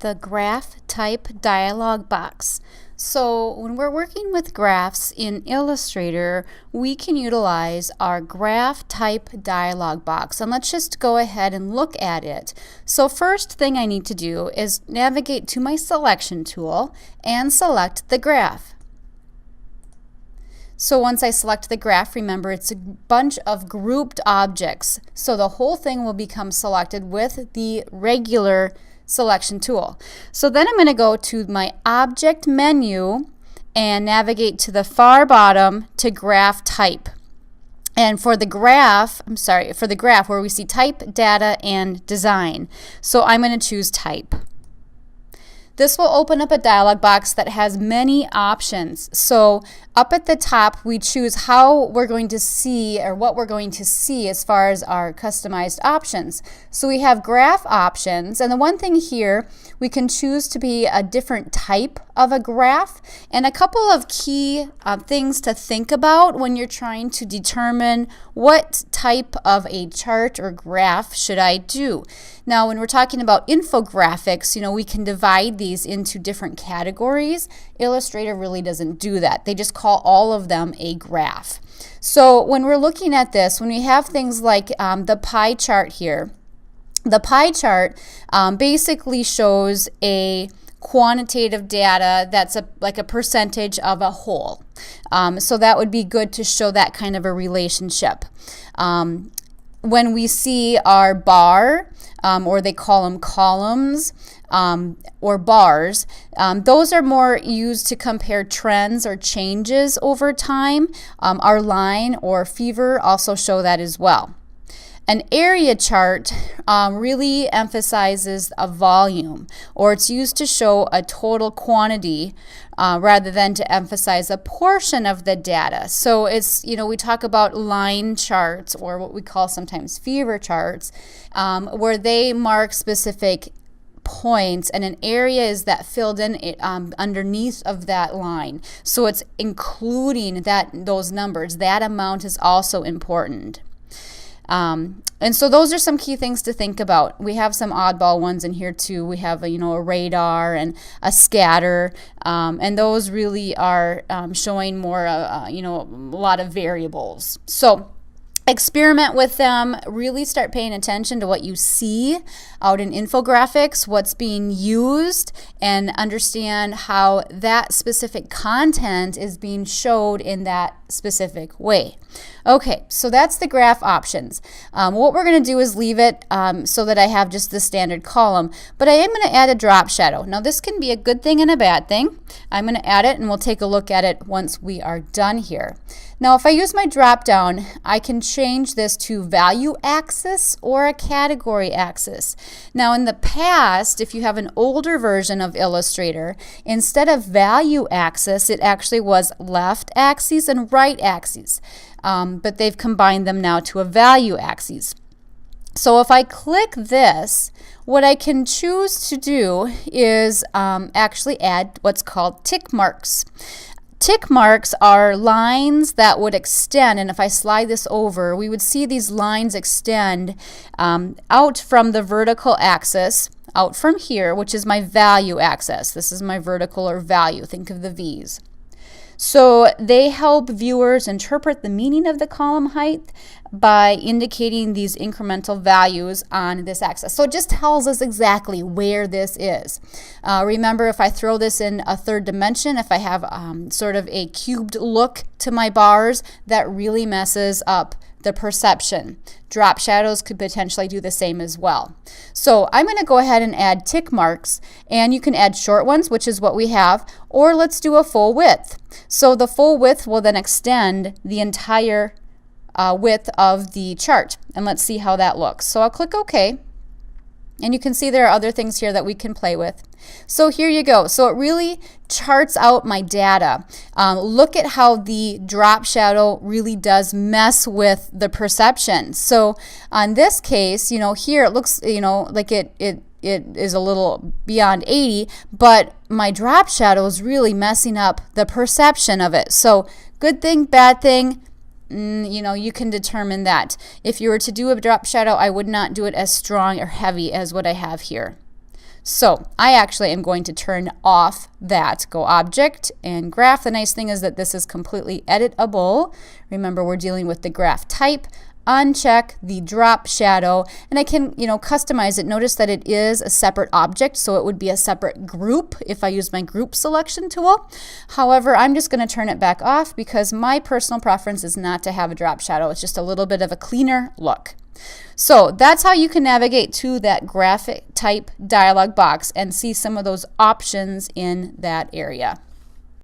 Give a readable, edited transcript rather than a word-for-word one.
the graph type dialog box. So when we're working with graphs in Illustrator, we can utilize our graph type dialog box. And let's just go ahead and look at it. So first thing I need to do is navigate to my selection tool and select the graph. So once I select the graph, remember it's a bunch of grouped objects. So the whole thing will become selected with the regular selection tool. So then I'm going to go to my object menu and navigate to the far bottom to graph type. And for the graph, where we see type, data, and design. So I'm going to choose type. This will open up a dialog box that has many options. So up at the top, we choose how we're going to see or what we're going to see as far as our customized options. So we have graph options, and the one thing here, we can choose to be a different type of a graph, and a couple of key things to think about when you're trying to determine what type of a chart or graph should I do. Now when we're talking about infographics, we can divide these into different categories. Illustrator really doesn't do that. They just call all of them a graph. So when we're looking at this, when we have things like the pie chart here, the pie chart basically shows a quantitative data that's like a percentage of a whole. So that would be good to show that kind of a relationship. When we see our bar, or they call them columns, or bars, those are more used to compare trends or changes over time. Our line or fever also show that as well. An area chart really emphasizes a volume, or it's used to show a total quantity rather than to emphasize a portion of the data. So it's, we talk about line charts, or what we call sometimes fever charts, where they mark specific points, and an area is that filled in underneath of that line. So it's including those numbers. That amount is also important. And so those are some key things to think about. We have some oddball ones in here too. We have a radar and a scatter, and those really are showing more a lot of variables. So experiment with them. Really start paying attention to what you see out in infographics, what's being used, and understand how that specific content is being showed in that specific way. Okay, so that's the graph options. What we're going to do is leave it so that I have just the standard column, but I am going to add a drop shadow. Now this can be a good thing and a bad thing. I'm going to add it, and we'll take a look at it once we are done here. Now if I use my drop down, I can change this to value axis or a category axis. Now in the past, if you have an older version of Illustrator, instead of value axis, it actually was left axis and right axis. But they've combined them now to a value axis. So if I click this, what I can choose to do is actually add what's called tick marks. Tick marks are lines that would extend, and if I slide this over, we would see these lines extend out from the vertical axis, out from here, which is my value axis. This is my vertical or value. Think of the V's. So they help viewers interpret the meaning of the column height by indicating these incremental values on this axis. So it just tells us exactly where this is. Remember, if I throw this in a third dimension, if I have sort of a cubed look to my bars, that really messes up the perception. Drop shadows could potentially do the same as well. So I'm going to go ahead and add tick marks, and you can add short ones, which is what we have, or let's do a full width. So the full width will then extend the entire width of the chart, and let's see how that looks. So I'll click OK. And you can see there are other things here that we can play with. So here you go. So it really charts out my data. Look at how the drop shadow really does mess with the perception. So on this case, here it looks, like it is a little beyond 80, but my drop shadow is really messing up the perception of it. So good thing, bad thing, you can determine that. If you were to do a drop shadow, I would not do it as strong or heavy as what I have here. So I actually am going to turn off that Go Object and Graph. The nice thing is that this is completely editable. Remember, we're dealing with the graph type. Uncheck the drop shadow, and I can, customize it. Notice that it is a separate object, so it would be a separate group if I use my group selection tool. However, I'm just going to turn it back off because my personal preference is not to have a drop shadow. It's just a little bit of a cleaner look. So that's how you can navigate to that graphic type dialog box and see some of those options in that area.